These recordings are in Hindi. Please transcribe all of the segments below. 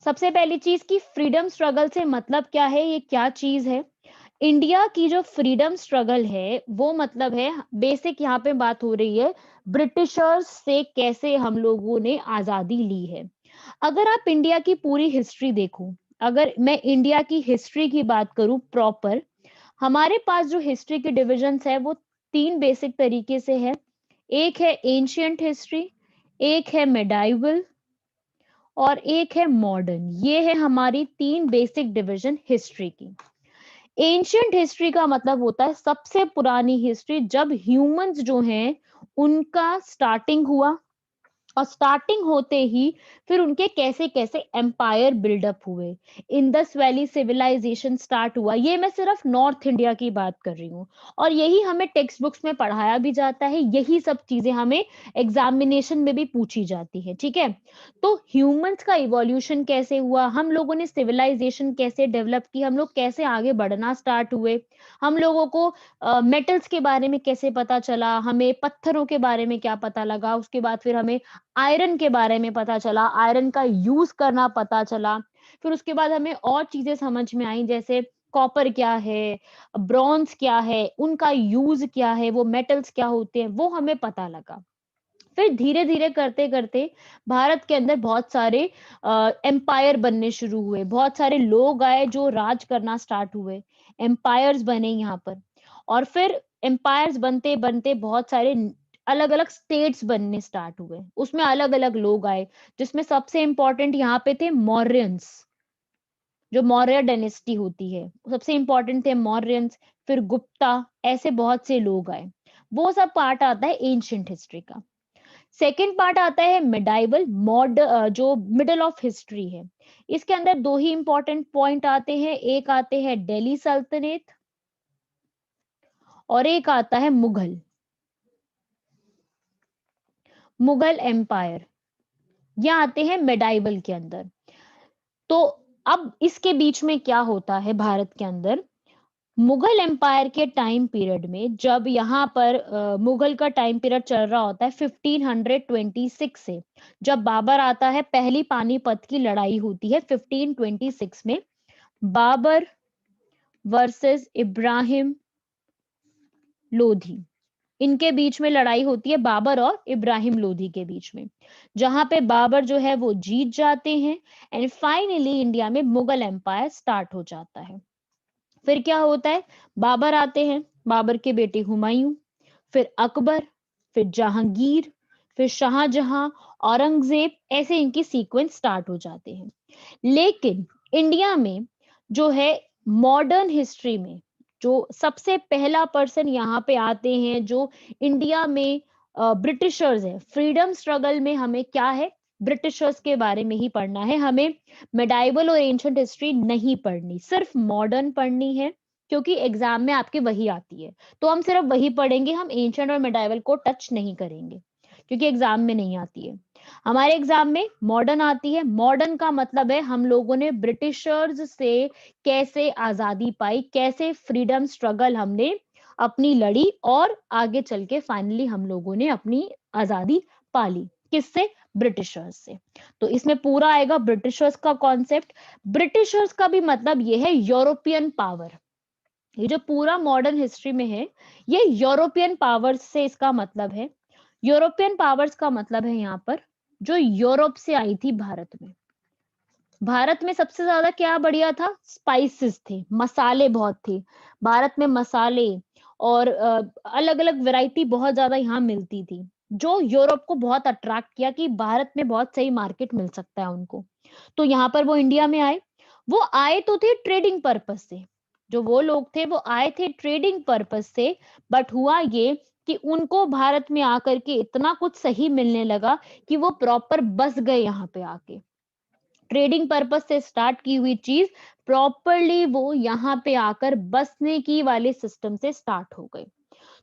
सबसे पहली चीज की फ्रीडम स्ट्रगल से मतलब क्या है, ये क्या चीज है। इंडिया की जो फ्रीडम स्ट्रगल है वो मतलब है, बेसिक यहाँ पे बात हो रही है ब्रिटिशर्स से कैसे हम लोगों ने आजादी ली है। अगर आप इंडिया की पूरी हिस्ट्री देखो, अगर मैं इंडिया की हिस्ट्री की बात करूं प्रॉपर, हमारे पास जो हिस्ट्री के डिविजन्स है वो तीन बेसिक तरीके से है। एक है एंशियंट हिस्ट्री, एक है मेडाइवल और एक है मॉडर्न। ये है हमारी तीन बेसिक डिवीजन हिस्ट्री की। एंशियंट हिस्ट्री का मतलब होता है सबसे पुरानी हिस्ट्री, जब ह्यूमंस जो हैं उनका स्टार्टिंग हुआ, और स्टार्टिंग होते ही फिर उनके कैसे कैसे एम्पायर बिल्डअप हुए, इंडस वैली सिविलाइजेशन स्टार्ट हुआ। ये मैं सिर्फ नॉर्थ इंडिया की बात कर रही हूँ, और यही हमें टेक्स्ट बुक्स में पढ़ाया भी जाता है, यही सब चीजें हमें एग्जामिनेशन में भी पूछी जाती है, ठीक है। तो ह्यूमंस का इवोल्यूशन कैसे हुआ, हम लोगों ने सिविलाइजेशन कैसे डेवलप की, हम लोग कैसे आगे बढ़ना स्टार्ट हुए, हम लोगों को मेटल्स के बारे में कैसे पता चला, हमें पत्थरों के बारे में क्या पता लगा, उसके बाद फिर हमें आयरन के बारे में पता चला, आयरन का यूज करना पता चला। फिर उसके बाद हमें और चीजें समझ में आई, जैसे कॉपर क्या है, ब्रॉन्ज क्या है, उनका यूज क्या है, वो मेटल्स क्या होते हैं, वो हमें पता लगा। फिर धीरे धीरे करते करते भारत के अंदर बहुत सारे एम्पायर बनने शुरू हुए, बहुत सारे लोग आए जो राज करना स्टार्ट हुए, एम्पायर्स बने यहाँ पर। और फिर एम्पायर्स बनते बनते बहुत सारे अलग अलग स्टेट्स बनने स्टार्ट हुए, उसमें अलग अलग लोग आए, जिसमें सबसे इंपॉर्टेंट यहाँ पे थे मौर्यंस। जो मौर्य डायनेस्टी होती है, सबसे इंपॉर्टेंट थे मौर्यंस, फिर गुप्ता, ऐसे बहुत से लोग आए। वो सब पार्ट आता है एंशियंट हिस्ट्री का। सेकेंड पार्ट आता है मिडाइवल जो मिडल ऑफ हिस्ट्री है। इसके अंदर दो ही इंपॉर्टेंट पॉइंट आते हैं, एक आते हैं दिल्ली सल्तनत और एक आता है मुगल मुगल एम्पायर। ये आते हैं मिडाइवल के अंदर। तो अब इसके बीच में क्या होता है भारत के अंदर, मुगल एम्पायर के टाइम पीरियड में, जब यहाँ पर मुगल का टाइम पीरियड चल रहा होता है 1526 से, जब बाबर आता है, पहली पानीपत की लड़ाई होती है 1526 में, बाबर वर्सेस इब्राहिम लोधी, इनके बीच में लड़ाई होती है, बाबर और इब्राहिम लोधी के बीच में, जहां पे बाबर जो है वो जीत जाते हैं, एंड फाइनली इंडिया में मुगल एम्पायर स्टार्ट हो जाता है। फिर क्या होता है, बाबर आते हैं, बाबर के बेटे हुमायूं, फिर अकबर, फिर जहांगीर, फिर शाहजहां, औरंगजेब, ऐसे इनकी सीक्वेंस स्टार्ट हो जाते हैं। लेकिन इंडिया में जो है मॉडर्न हिस्ट्री में, जो सबसे पहला पर्सन यहाँ पे आते हैं जो इंडिया में ब्रिटिशर्स है, फ्रीडम स्ट्रगल में हमें क्या है, ब्रिटिशर्स के बारे में ही पढ़ना है हमें। मेडाइवल और एंशियंट हिस्ट्री नहीं पढ़नी, सिर्फ मॉडर्न पढ़नी है, क्योंकि एग्जाम में आपके वही आती है। तो हम सिर्फ वही पढ़ेंगे, हम एंशियंट और मेडाइवल को टच नहीं करेंगे, क्योंकि एग्जाम में नहीं आती है। हमारे एग्जाम में मॉडर्न आती है। मॉडर्न का मतलब है हम लोगों ने ब्रिटिशर्स से कैसे आजादी पाई, कैसे फ्रीडम स्ट्रगल हमने अपनी लड़ी, और आगे चल के फाइनली हम लोगों ने अपनी आजादी पाली, किससे, ब्रिटिशर्स से। तो इसमें पूरा आएगा ब्रिटिशर्स का कॉन्सेप्ट। ब्रिटिशर्स का भी मतलब ये है यूरोपियन पावर। ये जो पूरा मॉडर्न हिस्ट्री में है, ये यूरोपियन पावर्स से इसका मतलब है। यूरोपियन पावर्स का मतलब है यहाँ पर जो यूरोप से आई थी भारत में। भारत में सबसे ज्यादा क्या बढ़िया था, स्पाइसेस थे, मसाले बहुत थे। भारत में मसाले और अलग अलग वैरायटी बहुत ज्यादा यहाँ मिलती थी, जो यूरोप को बहुत अट्रैक्ट किया कि भारत में बहुत सही मार्केट मिल सकता है उनको। तो यहाँ पर वो इंडिया में आए। वो आए तो थे ट्रेडिंग पर्पस से, जो वो लोग थे वो आए थे ट्रेडिंग पर्पस से, बट हुआ ये कि उनको भारत में आकर के इतना कुछ सही मिलने लगा कि वो प्रॉपर बस गए यहाँ पे आके। ट्रेडिंग पर्पस से स्टार्ट की हुई चीज प्रॉपरली वो यहाँ पे आकर बसने की वाले सिस्टम से स्टार्ट हो गई।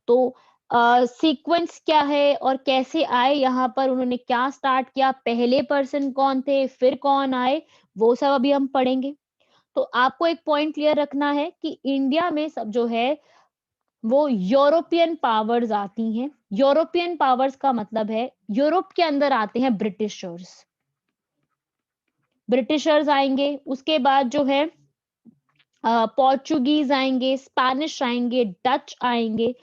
तो सीक्वेंस क्या है और कैसे आए यहाँ पर, उन्होंने क्या स्टार्ट किया, पहले पर्सन कौन थे, फिर कौन आए, वो सब अभी हम पढ़ेंगे। तो आपको एक पॉइंट क्लियर रखना है कि इंडिया में सब जो है वो यूरोपियन पावर्स आती हैं। यूरोपियन पावर्स का मतलब है यूरोप के अंदर आते हैं ब्रिटिशर्स। ब्रिटिशर्स आएंगे, उसके बाद जो है पोर्चुगीज आएंगे, स्पेनिश आएंगे, डच आएंगे,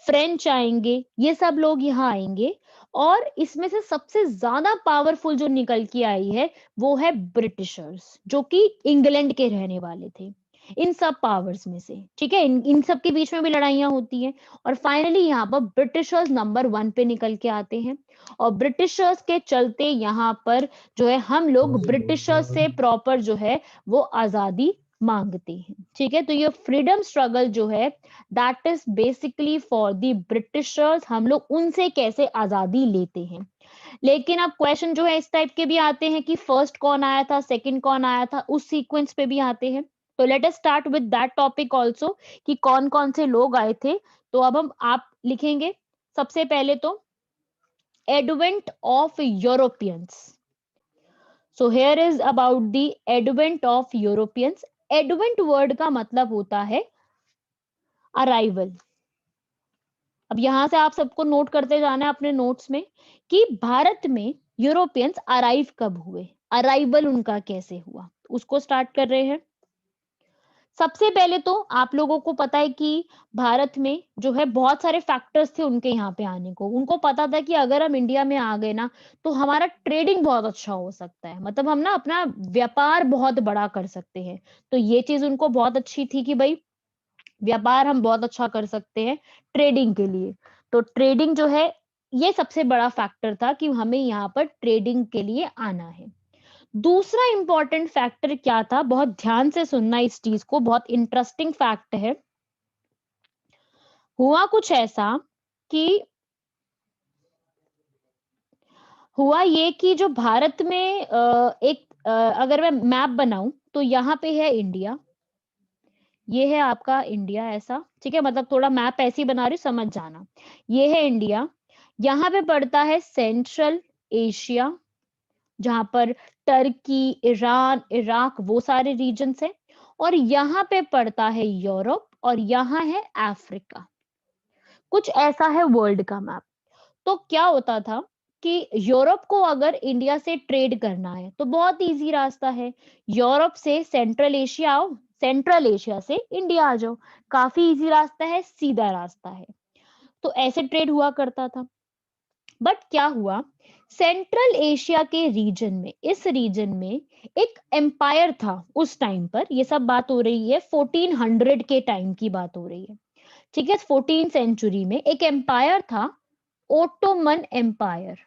फ्रेंच आएंगे, ये सब लोग यहाँ आएंगे। और इसमें से सबसे ज्यादा पावरफुल जो निकल के आई है वो है ब्रिटिशर्स, जो कि इंग्लैंड के रहने वाले थे, इन सब पावर्स में से। ठीक है, इन सब के बीच में भी लड़ाइयां होती हैं, और फाइनली यहाँ पर ब्रिटिशर्स नंबर 1 पे निकल के आते हैं। और ब्रिटिशर्स के चलते यहाँ पर जो है हम लोग ब्रिटिशर्स से प्रॉपर जो है वो आजादी मांगते हैं। ठीक है, तो ये फ्रीडम स्ट्रगल जो है that is basically for the Britishers, हम लोग उनसे कैसे आजादी लेते हैं। लेकिन अब क्वेश्चन जो है इस टाइप के भी आते हैं कि फर्स्ट कौन आया था, सेकंड कौन आया था, उस सीक्वेंस पे भी आते हैं। तो let us start with that topic also कि कौन कौन से लोग आए थे। तो अब हम आप लिखेंगे सबसे पहले तो advent of Europeans. So here is about the advent of Europeans. Advent word का मतलब होता है अराइवल। अब यहां से आप सबको नोट करते जाना है अपने नोट्स में कि भारत में यूरोपियंस अराइव कब हुए, अराइवल उनका कैसे हुआ, उसको स्टार्ट कर रहे हैं। सबसे पहले तो आप लोगों को पता है कि भारत में जो है बहुत सारे फैक्टर्स थे उनके यहाँ पे आने को। उनको पता था कि अगर हम इंडिया में आ गए ना तो हमारा ट्रेडिंग बहुत अच्छा हो सकता है, मतलब हम ना अपना व्यापार बहुत बड़ा कर सकते हैं। तो ये चीज उनको बहुत अच्छी थी कि भाई व्यापार हम बहुत अच्छा कर सकते हैं ट्रेडिंग के लिए। तो ट्रेडिंग जो है ये सबसे बड़ा फैक्टर था कि हमें यहाँ पर ट्रेडिंग के लिए आना है। दूसरा इंपॉर्टेंट फैक्टर क्या था, बहुत ध्यान से सुनना इस चीज को, बहुत इंटरेस्टिंग फैक्ट है। हुआ कुछ ऐसा कि हुआ ये कि जो भारत में अगर मैं मैप बनाऊं तो यहाँ पे है इंडिया, ये है आपका इंडिया ऐसा। ठीक है, मतलब थोड़ा मैप ऐसे ही बना रही हूँ, समझ जाना। ये है इंडिया, यहाँ पे पड़ता है सेंट्रल एशिया, जहां पर टर्की, ईरान, इराक वो सारे रीजन्स हैं। और यहाँ पे पड़ता है यूरोप, और यहाँ है अफ्रीका। कुछ ऐसा है वर्ल्ड का मैप। तो क्या होता था कि यूरोप को अगर इंडिया से ट्रेड करना है तो बहुत इजी रास्ता है, यूरोप से सेंट्रल एशिया आओ, सेंट्रल एशिया से इंडिया आ जाओ, काफी इजी रास्ता है, सीधा रास्ता है। तो ऐसे ट्रेड हुआ करता था। बट क्या हुआ, सेंट्रल एशिया के रीजन में, इस रीजन में एक एम्पायर था उस टाइम पर। ये सब बात हो रही है 1400 के टाइम की बात हो रही है। ठीक है, 14 सेंचुरी में एक एम्पायर था, ओटोमन एम्पायर।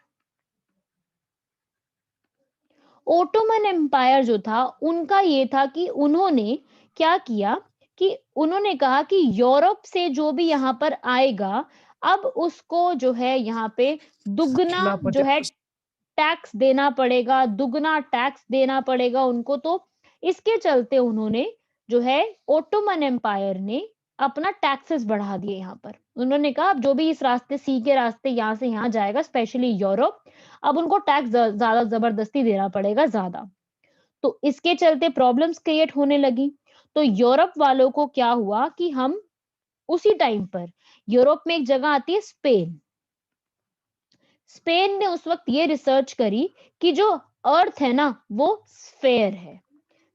ओटोमन एम्पायर जो था उनका ये था कि उन्होंने क्या किया कि उन्होंने कहा कि यूरोप से जो भी यहाँ पर आएगा, अब उसको जो है यहाँ पे दुगना जो है टैक्स देना पड़ेगा, दुगना टैक्स देना पड़ेगा उनको। तो इसके चलते उन्होंने जो है ओटोमन एम्पायर ने अपना टैक्सेस बढ़ा दिए यहाँ पर। उन्होंने कहा अब जो भी इस रास्ते, सी के रास्ते यहाँ से यहाँ जाएगा, स्पेशली यूरोप, अब उनको टैक्स ज्यादा जबरदस्ती देना पड़ेगा ज्यादा। तो इसके चलते प्रॉब्लम्स क्रिएट होने लगी। तो यूरोप वालों को क्या हुआ कि हम उसी टाइम पर, यूरोप में एक जगह आती है स्पेन, स्पेन ने उस वक्त ये रिसर्च करी कि जो अर्थ है ना वो स्फेयर है।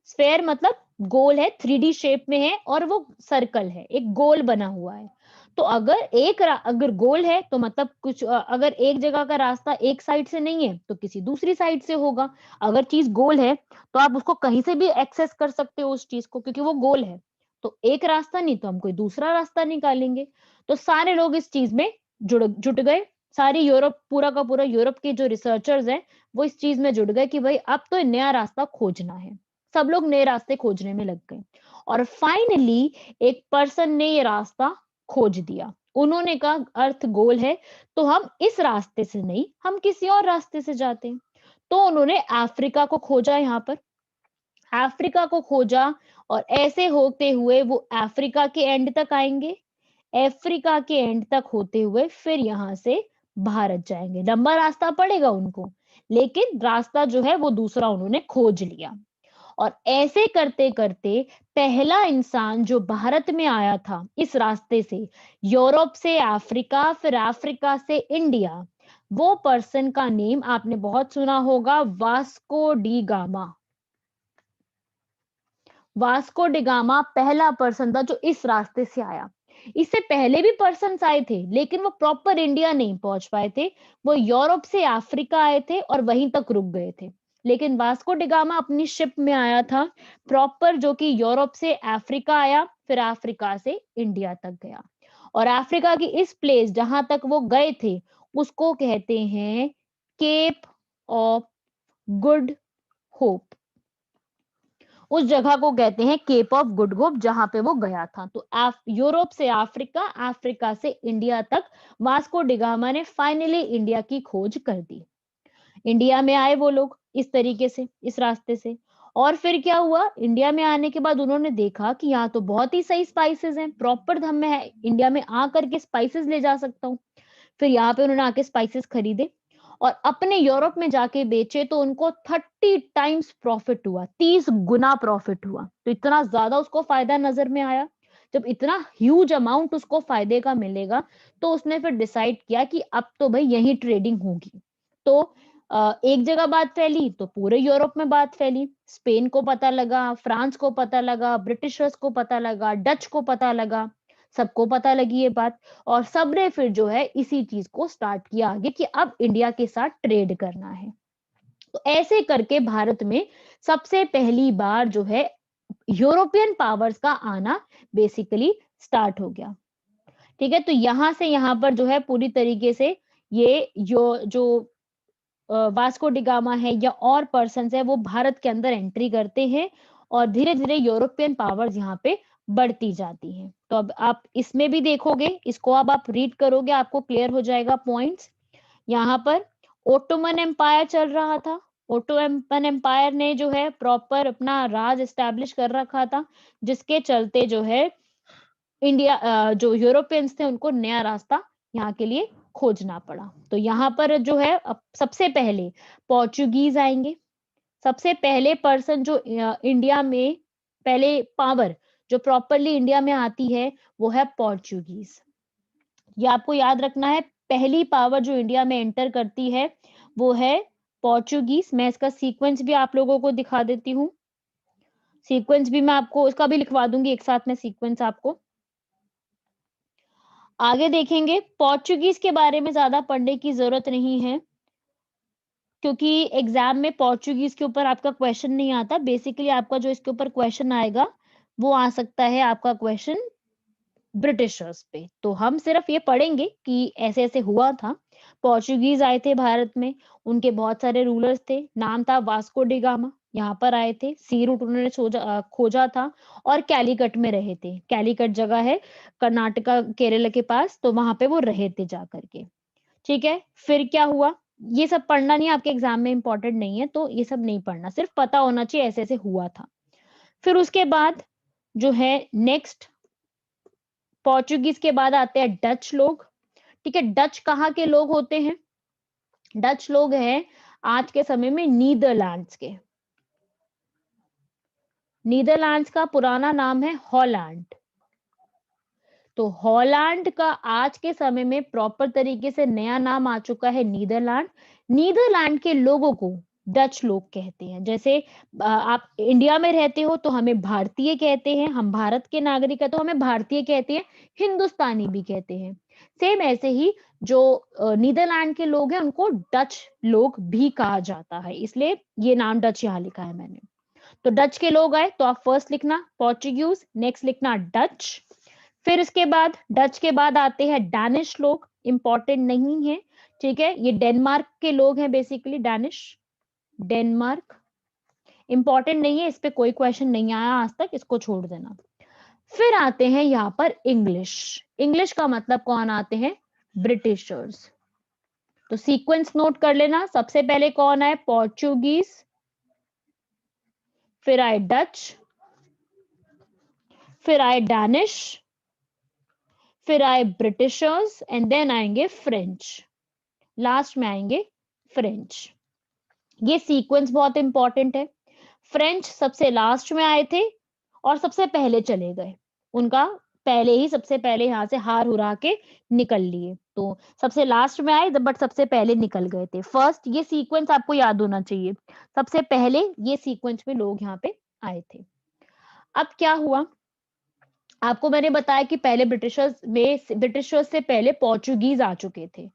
स्फेयर मतलब गोल है, 3D शेप में है, और वो सर्कल है, एक गोल बना हुआ है। तो अगर गोल है तो मतलब कुछ अगर एक जगह का रास्ता एक साइड से नहीं है तो किसी दूसरी साइड से होगा। अगर चीज गोल है तो आप उसको कहीं से भी एक्सेस कर सकते हो उस चीज को, क्योंकि वो गोल है। तो एक रास्ता नहीं तो हम कोई दूसरा रास्ता निकालेंगे। तो सारे लोग इस चीज में जुट गए। सारी यूरोप, पूरा का पूरा यूरोप के जो रिसर्चर्स हैं वो इस चीज में जुट गए कि भाई अब तो नया रास्ता खोजना है। सब लोग नए रास्ते खोजने में लग गए, और फाइनली एक पर्सन ने ये रास्ता खोज दिया। उन्होंने कहा अर्थ गोल है तो हम इस रास्ते से नहीं, हम किसी और रास्ते से जाते हैं। तो उन्होंने अफ्रीका को खोजा, यहाँ पर अफ्रीका को खोजा, और ऐसे होते हुए वो अफ्रीका के एंड तक आएंगे। अफ्रीका के एंड तक होते हुए फिर यहां से भारत जाएंगे। लंबा रास्ता पड़ेगा उनको, लेकिन रास्ता जो है वो दूसरा उन्होंने खोज लिया। और ऐसे करते करते पहला इंसान जो भारत में आया था इस रास्ते से, यूरोप से अफ्रीका, फिर अफ्रीका से इंडिया, वो पर्सन का नेम आपने बहुत सुना होगा, Vasco D gamma. Vasco da Gama पहला पर्सन था जो इस रास्ते से आया। इससे पहले भी पर्सन्स आए थे, लेकिन वो प्रॉपर इंडिया नहीं पहुंच पाए थे। वो यूरोप से अफ्रीका आए थे और वहीं तक रुक गए थे। लेकिन वास्को डिगामा अपनी शिप में आया था प्रॉपर, जो कि यूरोप से अफ्रीका आया, फिर अफ्रीका से इंडिया तक गया। और अफ्रीका की इस प्लेस जहां तक वो गए थे उसको कहते हैं केप ऑफ गुड होप। उस जगह को कहते हैं केप ऑफ गुड होप, जहां पे वो गया था। तो यूरोप से अफ्रीका, अफ्रीका से इंडिया तक वास्को डिगामा ने फाइनली इंडिया की खोज कर दी। इंडिया में आए वो लोग इस तरीके से, इस रास्ते से। और फिर क्या हुआ, इंडिया में आने के बाद उन्होंने देखा कि यहाँ तो बहुत ही सही स्पाइसेस हैं, प्रॉपर हम मैं इंडिया में आकर के स्पाइसेस ले जा सकता हूँ। फिर यहाँ पे उन्होंने आके स्पाइसेस खरीदे और अपने यूरोप में जाके बेचे, तो उनको 30 टाइम्स प्रॉफिट हुआ, 30 गुना प्रॉफिट हुआ। तो इतना ज्यादा उसको फायदा नजर में आया। जब इतना ह्यूज अमाउंट उसको फायदे का मिलेगा, तो उसने फिर डिसाइड किया कि अब तो भाई यही ट्रेडिंग होगी। तो एक जगह बात फैली तो पूरे यूरोप में बात फैली। स्पेन को पता लगा, फ्रांस को पता लगा, ब्रिटिशर्स को पता लगा, डच को पता लगा, सबको पता लगी ये बात। और सबने फिर जो है इसी चीज को स्टार्ट किया आगे कि अब इंडिया के साथ ट्रेड करना है। तो ऐसे करके भारत में सबसे पहली बार जो है यूरोपियन पावर्स का आना बेसिकली स्टार्ट हो गया। ठीक है, तो यहां से यहां पर जो है पूरी तरीके से ये जो वास्को डिगामा है या और पर्सन है वो भारत के अंदर एंट्री करते हैं और धीरे धीरे यूरोपियन पावर्स यहाँ पे बढ़ती जाती हैं। तो अब आप इसमें भी देखोगे, इसको अब आप रीड करोगे आपको क्लियर हो जाएगा पॉइंट्स। यहाँ पर ओटोमन एम्पायर चल रहा था। ओटोमन एम्पायर ने जो है प्रॉपर अपना राज एस्टैब्लिश कर रखा था, जिसके चलते जो है इंडिया जो यूरोपियंस थे उनको नया रास्ता यहाँ के लिए खोजना पड़ा। तो यहाँ पर जो है अब सबसे पहले पोर्चुगीज आएंगे। सबसे पहले पर्सन जो इंडिया में पहले पावर जो प्रॉपरली इंडिया में आती है वो है पोर्चुगीज। ये आपको याद रखना है, पहली पावर जो इंडिया में एंटर करती है वो है पोर्चुगीज। मैं इसका सीक्वेंस भी आप लोगों को दिखा देती हूँ। सीक्वेंस भी मैं आपको इसका भी लिखवा दूंगी एक साथ में सीक्वेंस आपको। आगे देखेंगे, पोर्चुगीज के बारे में ज्यादा पढ़ने की जरूरत नहीं है, क्योंकि एग्जाम में पोर्चुगीज के ऊपर आपका क्वेश्चन नहीं आता। बेसिकली आपका जो इसके ऊपर क्वेश्चन आएगा वो आ सकता है आपका क्वेश्चन ब्रिटिशर्स पे। तो हम सिर्फ ये पढ़ेंगे कि ऐसे ऐसे हुआ था। पोर्चुगीज आए थे भारत में, उनके बहुत सारे रूलर्स थे, नाम था वास्को डिगामा। यहाँ पर आए थे, सी रूट उन्होंने खोजा था और कैलीकट में रहे थे। कैलीकट जगह है कर्नाटका केरला के पास, तो वहां पे वो रहे थे जा करके। ठीक है, फिर क्या हुआ, ये सब पढ़ना नहीं, आपके एग्जाम में इंपॉर्टेंट नहीं है, तो ये सब नहीं पढ़ना, सिर्फ पता होना चाहिए ऐसे ऐसे हुआ था। फिर उसके बाद जो है नेक्स्ट, पोर्चुगीज के बाद आते हैं डच लोग। ठीक है, डच कहाँ के लोग होते हैं? डच लोग हैं आज के समय में नीदरलैंड्स के। नीदरलैंड्स का पुराना नाम है हॉलैंड। तो हॉलैंड का आज के समय में प्रॉपर तरीके से नया नाम आ चुका है नीदरलैंड। नीदरलैंड के लोगों को डच लोग कहते हैं। जैसे आप इंडिया में रहते हो तो हमें भारतीय कहते हैं, हम भारत के नागरिक है तो हमें भारतीय कहते हैं, हिंदुस्तानी भी कहते हैं। सेम ऐसे ही जो नीदरलैंड के लोग हैं उनको डच लोग भी कहा जाता है, इसलिए ये नाम डच यहाँ लिखा है मैंने। तो डच के लोग आए तो आप फर्स्ट लिखना पोर्चुगीज, नेक्स्ट लिखना डच। फिर इसके बाद डच के बाद आते हैं डैनिश लोग, इंपॉर्टेंट नहीं है। ठीक है, ये डेनमार्क के लोग हैं बेसिकली, डैनिश, डेनमार्क इंपॉर्टेंट नहीं है, इस पे कोई क्वेश्चन नहीं आया आज तक, इसको छोड़ देना। फिर आते हैं यहाँ पर इंग्लिश। इंग्लिश का मतलब कौन आते हैं? ब्रिटिशर्स। तो सीक्वेंस नोट कर लेना, सबसे पहले कौन आए? पोर्चुगीज, फिर आए डच, फिर आए डैनिश, फिर आए ब्रिटिशर्स एंड देन आएंगे फ्रेंच, लास्ट में आएंगे फ्रेंच। ये सीक्वेंस बहुत इंपॉर्टेंट है। फ्रेंच सबसे लास्ट में आए थे और सबसे पहले चले गए, उनका पहले ही सबसे पहले यहां से हार हुरा के निकल लिए। तो सबसे लास्ट में आए बट सबसे पहले निकल गए थे फर्स्ट। ये सीक्वेंस आपको याद होना चाहिए, सबसे पहले ये सीक्वेंस में लोग यहाँ पे आए थे। अब क्या हुआ, आपको मैंने बताया कि पहले ब्रिटिशर्स से पहले पोर्चुगीज आ चुके थे,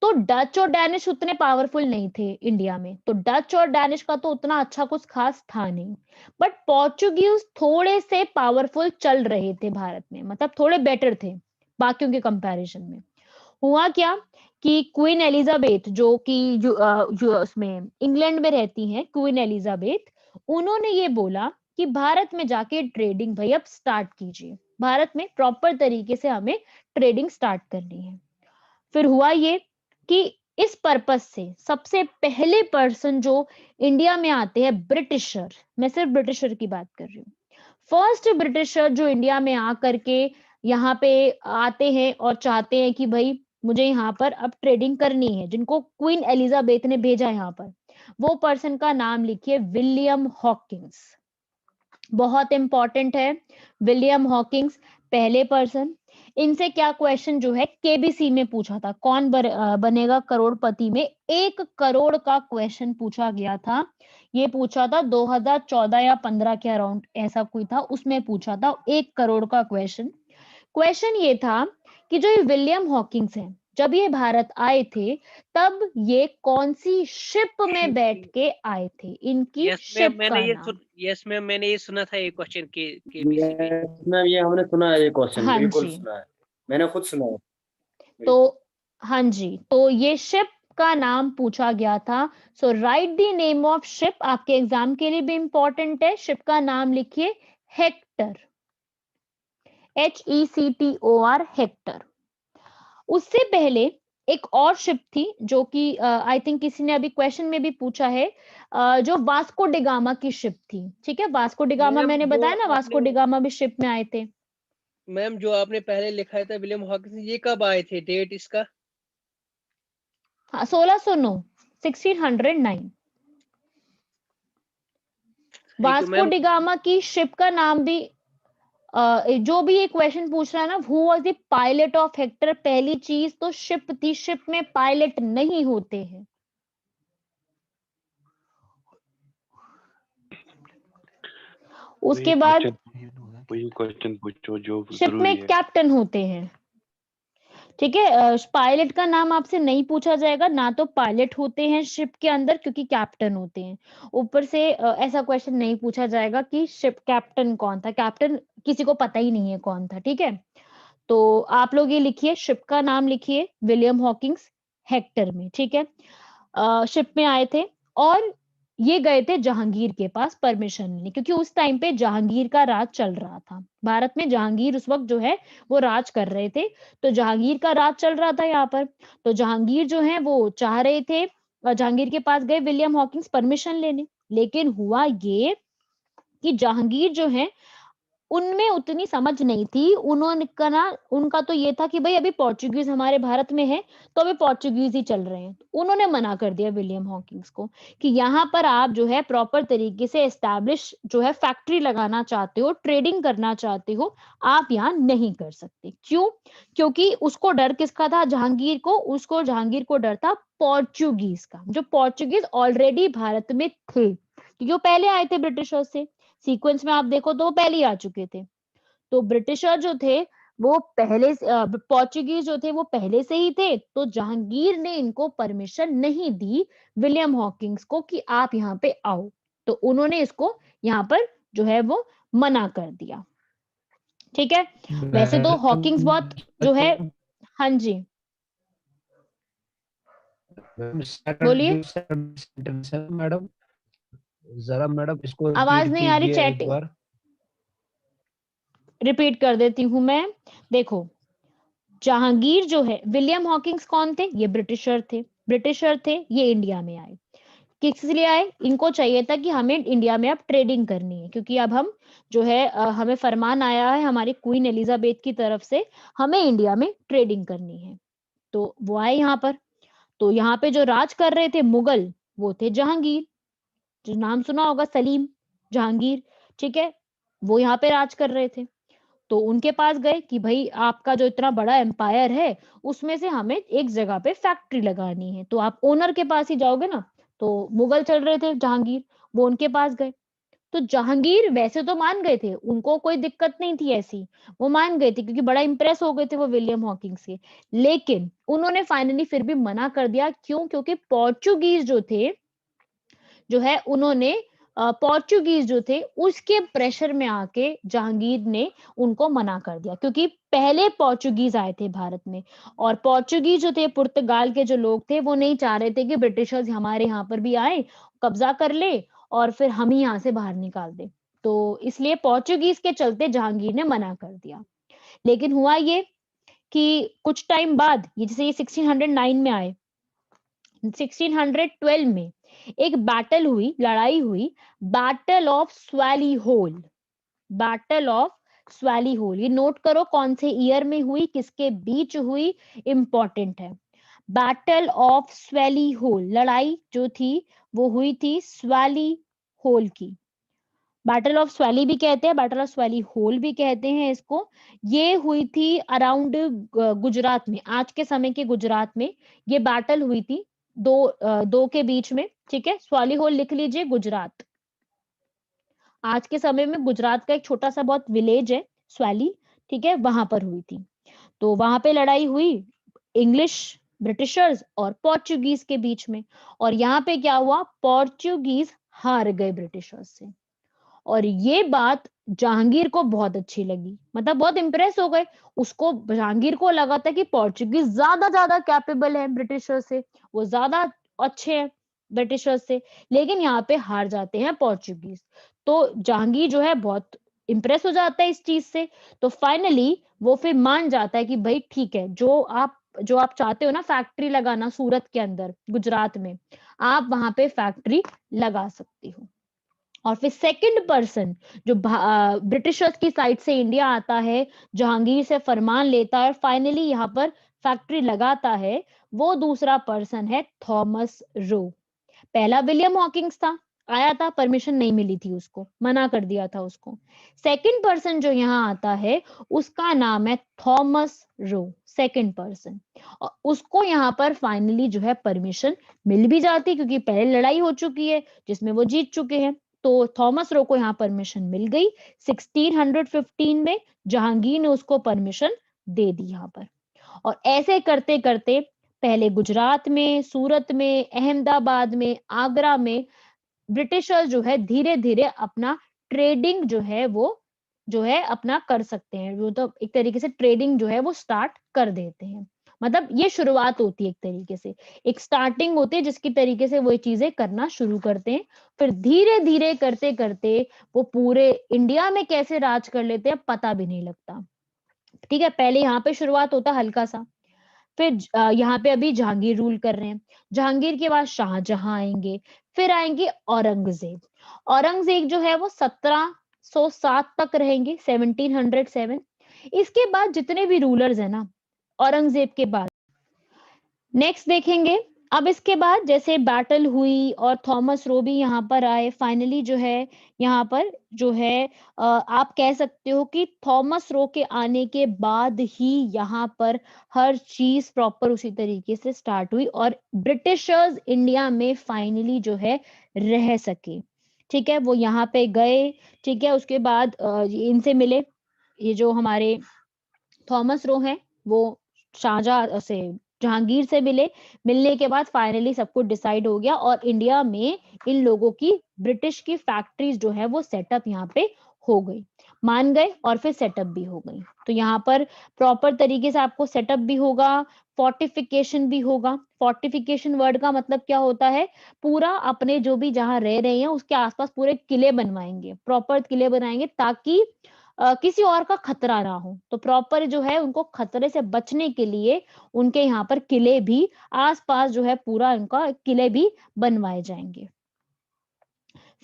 तो डच और डैनिश उतने पावरफुल नहीं थे इंडिया में, तो डच और डैनिश का तो उतना अच्छा कुछ खास था नहीं, बट पोर्चुगीज थोड़े से पावरफुल चल रहे थे भारत में, मतलब थोड़े बेटर थे बाकियों के कंपैरिजन में। हुआ क्या कि क्वीन एलिजाबेथ जो कि उसमें इंग्लैंड में रहती हैं, क्वीन एलिजाबेथ, उन्होंने ये बोला कि भारत में जाके ट्रेडिंग भाई अब स्टार्ट कीजिए, भारत में प्रॉपर तरीके से हमें ट्रेडिंग स्टार्ट करनी है। फिर हुआ ये कि इस पर्पस से सबसे पहले पर्सन जो इंडिया में आते हैं ब्रिटिशर, मैं सिर्फ ब्रिटिशर की बात कर रही हूँ, फर्स्ट ब्रिटिशर जो इंडिया में आकर के यहाँ पे आते हैं और चाहते हैं कि भाई मुझे यहाँ पर अब ट्रेडिंग करनी है, जिनको क्वीन एलिजाबेथ ने भेजा यहाँ पर, वो पर्सन का नाम लिखिए विलियम हॉकिंस। बहुत इंपॉर्टेंट है विलियम हॉकिंस, पहले पर्सन। इनसे क्या क्वेश्चन जो है केबीसी में पूछा था, कौन बनेगा करोड़पति में, 1 करोड़ का क्वेश्चन पूछा गया था। ये पूछा था 2014 या 15 के अराउंड, ऐसा कोई था, उसमें पूछा था 1 करोड़ का क्वेश्चन। क्वेश्चन ये था कि जो ये विलियम हॉकिंस है, जब ये भारत आए थे तब ये कौन सी शिप में बैठ के आए थे, इनकी यस मैम, शिप का नाम। यस मैम, मैंने ये सुना था ये क्वेश्चन के केबीसी पे। यस मैम, ये हमने सुना है, ये क्वेश्चन हाँ बिल्कुल जी, सुना है, मैंने खुद सुना है। तो हाँ जी, तो ये शिप का नाम पूछा गया था। So write the name of ship, आपके एग्जाम के लिए भी इंपॉर्टेंट है, शिप का नाम लिखिए हेक्टर, HECTOR, हेक्टर। उससे पहले एक और शिप थी जो कि आई थिंक किसी ने अभी क्वेश्चन में भी पूछा है, जो वास्को डिगामा की शिप थी, ठीक है, वास्को डिगामा मैम मैंने जो बताया ना, वास्को आपने डिगामा भी शिप में आए थे। मैम जो आपने पहले लिखा था विलियम हॉकिंस, ये कब आए थे, डेट इसका? हाँ, 1609, 1609। Thank you Vasco ma'am. Da Gama की शिप का नाम भी जो भी ये क्वेश्चन पूछ रहा है ना, who was the pilot of vector, पहली चीज तो शिप थी, शिप में पायलट नहीं होते हैं। उसके बाद वही क्वेश्चन पूछो जो शिप में जरूरी है। कैप्टन होते हैं, ठीक है, पायलट का नाम आपसे नहीं पूछा जाएगा, ना तो पायलट होते हैं शिप के अंदर क्योंकि कैप्टन होते हैं। ऊपर से ऐसा क्वेश्चन नहीं पूछा जाएगा कि शिप कैप्टन कौन था, कैप्टन किसी को पता ही नहीं है कौन था, ठीक है। तो आप लोग ये लिखिए, शिप का नाम लिखिए विलियम हॉकिंस, हेक्टर में, ठीक है। शिप में आए थे और ये गए थे जहांगीर के पास परमिशन लेने, क्योंकि उस टाइम पे जहांगीर का राज चल रहा था भारत में, जहांगीर उस वक्त जो है वो राज कर रहे थे, तो जहांगीर का राज चल रहा था यहाँ पर। तो जहांगीर जो है वो चाह रहे थे, जहांगीर के पास गए विलियम हॉकिंस परमिशन लेने, लेकिन हुआ ये कि जहांगीर जो है उनमें उतनी समझ नहीं थी, उन्होंने का ना, उनका तो ये था कि भाई अभी पोर्चुगीज हमारे भारत में है, तो अभी पोर्चुगीज ही चल रहे हैं। उन्होंने मना कर दिया विलियम हॉकिंस को कि यहाँ पर आप जो है प्रॉपर तरीके से एस्टैब्लिश जो है फैक्ट्री लगाना चाहते हो, ट्रेडिंग करना चाहते हो, आप यहाँ नहीं कर सकते। क्यों? क्योंकि उसको डर किसका था, जहांगीर को, उसको जहांगीर को डर था पोर्चुगीज का, जो पोर्चुगीज ऑलरेडी भारत में थे, क्योंकि वो पहले आए थे ब्रिटिशर्स से, सीक्वेंस में आप देखो तो वो पहले ही आ चुके थे। तो ब्रिटिशर जो थे वो पहले पोर्चुगीज जो थे वो पहले से ही थे, तो जहांगीर ने इनको परमिशन नहीं दी विलियम हॉकिंस को कि आप यहाँ पे आओ, तो उन्होंने इसको यहाँ पर जो है वो मना कर दिया, ठीक है। वैसे तो हॉकिंस बहुत जो है, हाँ जी बोलिए, मैडम, जरा मैडम इसको आवाज रिपीट नहीं आ रही, कीजिए एक चैटिंग बार। रिपीट कर देती हूँ मैं। देखो, जहांगीर जो है, विलियम हॉकिंस कौन थे, ये ब्रिटिशर थे, ये इंडिया में आए, किस लिए आए, इनको चाहिए था कि हमें इंडिया में अब ट्रेडिंग करनी है, क्योंकि अब हम जो है हमें फरमान आया है हमारी क्वीन एलिजाबेथ की तरफ से, हमें इंडिया में ट्रेडिंग करनी है, तो वो आए यहाँ पर। तो यहाँ पे जो राज कर रहे थे मुगल, वो थे जहांगीर, जो नाम सुना होगा, सलीम जहांगीर, ठीक है, वो यहाँ पे राज कर रहे थे। तो उनके पास गए कि भाई आपका जो इतना बड़ा एम्पायर है उसमें से हमें एक जगह पे फैक्ट्री लगानी है, तो आप ओनर के पास ही जाओगे ना, तो मुगल चल रहे थे जहांगीर, वो उनके पास गए। तो जहांगीर वैसे तो मान गए थे, उनको कोई दिक्कत नहीं थी ऐसी, वो मान गए थे क्योंकि बड़ा इंप्रेस हो गए थे वो विलियम हॉकिंग से। लेकिन उन्होंने फाइनली फिर भी मना कर दिया। क्यों? क्योंकि पोर्चुगीज जो थे, जो है उन्होंने पोर्चुगीज जो थे उसके प्रेशर में आके जहांगीर ने उनको मना कर दिया, क्योंकि पहले पोर्चुगीज आए थे भारत में, और पोर्चुगीज जो थे, पुर्तगाल के जो लोग थे, वो नहीं चाह रहे थे कि ब्रिटिशर्स हमारे यहाँ पर भी आए, कब्जा कर ले और फिर हम ही यहाँ से बाहर निकाल दे। तो इसलिए पोर्चुगीज के चलते जहांगीर ने मना कर दिया। लेकिन हुआ ये कि कुछ टाइम बाद, ये जैसे ये 1609 में आए, 1612 में एक बैटल हुई, लड़ाई हुई, battle of Swally Hole. Battle of Swally Hole, ये नोट करो कौन से ईयर में हुई, किसके बीच हुई, इंपॉर्टेंट है। बैटल ऑफ स्वैली होल, लड़ाई जो थी वो हुई थी स्वैली होल की। बैटल ऑफ स्वैली भी कहते हैं, बैटल ऑफ स्वैली होल भी कहते हैं इसको। ये हुई थी अराउंड गुजरात में, आज के समय के गुजरात में ये बैटल हुई थी, दो के बीच में। ठीक है, स्वैली होल लिख लीजिए, गुजरात। आज के समय में गुजरात का एक छोटा सा बहुत विलेज है स्वैली, ठीक है, वहां पर हुई थी। तो वहां पे लड़ाई हुई इंग्लिश, ब्रिटिशर्स और पोर्चुगीज के बीच में। और यहाँ पे क्या हुआ, पोर्चुगीज हार गए ब्रिटिशर्स से। और ये बात जहांगीर को बहुत अच्छी लगी, मतलब बहुत इंप्रेस हो गए। उसको, जहांगीर को लगा था कि पोर्चुगीज ज्यादा कैपेबल है ब्रिटिशर्स से, वो ज्यादा अच्छे हैं ब्रिटिशर्स से, लेकिन यहाँ पे हार जाते हैं पोर्चुगीज। तो जहांगीर जो है बहुत इंप्रेस हो जाता है इस चीज से। तो फाइनली वो फिर मान जाता है कि भाई ठीक है, जो आप चाहते हो ना फैक्ट्री लगाना सूरत के अंदर, गुजरात में, आप वहां पे फैक्ट्री लगा सकती हो। और फिर सेकंड पर्सन जो ब्रिटिशर्स की साइड से इंडिया आता है, जहांगीर से फरमान लेता है और फाइनली यहाँ पर फैक्ट्री लगाता है, वो दूसरा पर्सन है थॉमस रो। पहला विलियम हॉकिंग्स था, आया था, परमिशन नहीं मिली थी उसको, मना कर दिया था उसको। सेकंड पर्सन जो यहाँ आता है उसका नाम है थॉमस रो, सेकंड पर्सन। और उसको यहाँ पर फाइनली जो है परमिशन मिल भी जाती, क्योंकि पहले लड़ाई हो चुकी है जिसमें वो जीत चुके हैं। तो थॉमस रो को यहाँ परमिशन मिल गई 1615 में, जहांगीर ने उसको परमिशन दे दी यहाँ पर। और ऐसे करते करते पहले गुजरात में, सूरत में, अहमदाबाद में, आगरा में ब्रिटिशर्स जो है धीरे धीरे अपना ट्रेडिंग जो है वो जो है अपना कर सकते हैं। वो तो एक तरीके से ट्रेडिंग जो है वो स्टार्ट कर देते हैं। मतलब ये शुरुआत होती है एक तरीके से, एक स्टार्टिंग होती है जिसकी तरीके से वो ये चीजें करना शुरू करते हैं। फिर धीरे धीरे करते करते वो पूरे इंडिया में कैसे राज कर लेते हैं पता भी नहीं लगता। ठीक है, पहले यहाँ पे शुरुआत होता हल्का सा, फिर यहाँ पे अभी जहांगीर रूल कर रहे हैं, जहांगीर के बाद शाहजहां आएंगे, फिर आएंगे औरंगजेब। औरंगजेब जो है वो 1707 तक रहेंगे, 1707। इसके बाद जितने भी रूलर्स है ना औरंगजेब के बाद, नेक्स्ट देखेंगे। अब इसके बाद जैसे बैटल हुई और थॉमस रो भी यहाँ पर आए, फाइनली जो है यहाँ पर जो है आप कह सकते हो कि थॉमस रो के आने के बाद ही यहाँ पर हर चीज प्रॉपर उसी तरीके से स्टार्ट हुई और ब्रिटिशर्स इंडिया में फाइनली जो है रह सके। ठीक है, वो यहाँ पे गए, ठीक है, उसके बाद इनसे मिले, ये जो हमारे थॉमस रो हैं वो शाहजहां से, जहांगीर से मिले। मिलने के बाद फाइनली सब कुछ डिसाइड हो गया और इंडिया में इन लोगों की, ब्रिटिश की फैक्ट्रीज जो है वो सेटअप यहाँ पे हो गई, मान गए और फिर सेटअप भी हो गई। तो यहाँ पर प्रॉपर तरीके से आपको सेटअप भी होगा, फोर्टिफिकेशन भी होगा। फोर्टिफिकेशन वर्ड का मतलब क्या होता है, पूरा अपने जो भी जहाँ रह रहे हैं उसके आसपास पूरे किले बनवाएंगे, प्रॉपर किले बनाएंगे ताकि किसी और का खतरा ना हो। तो प्रॉपर जो है उनको खतरे से बचने के लिए उनके यहाँ पर किले भी आसपास जो है पूरा उनका किले भी बनवाए जाएंगे।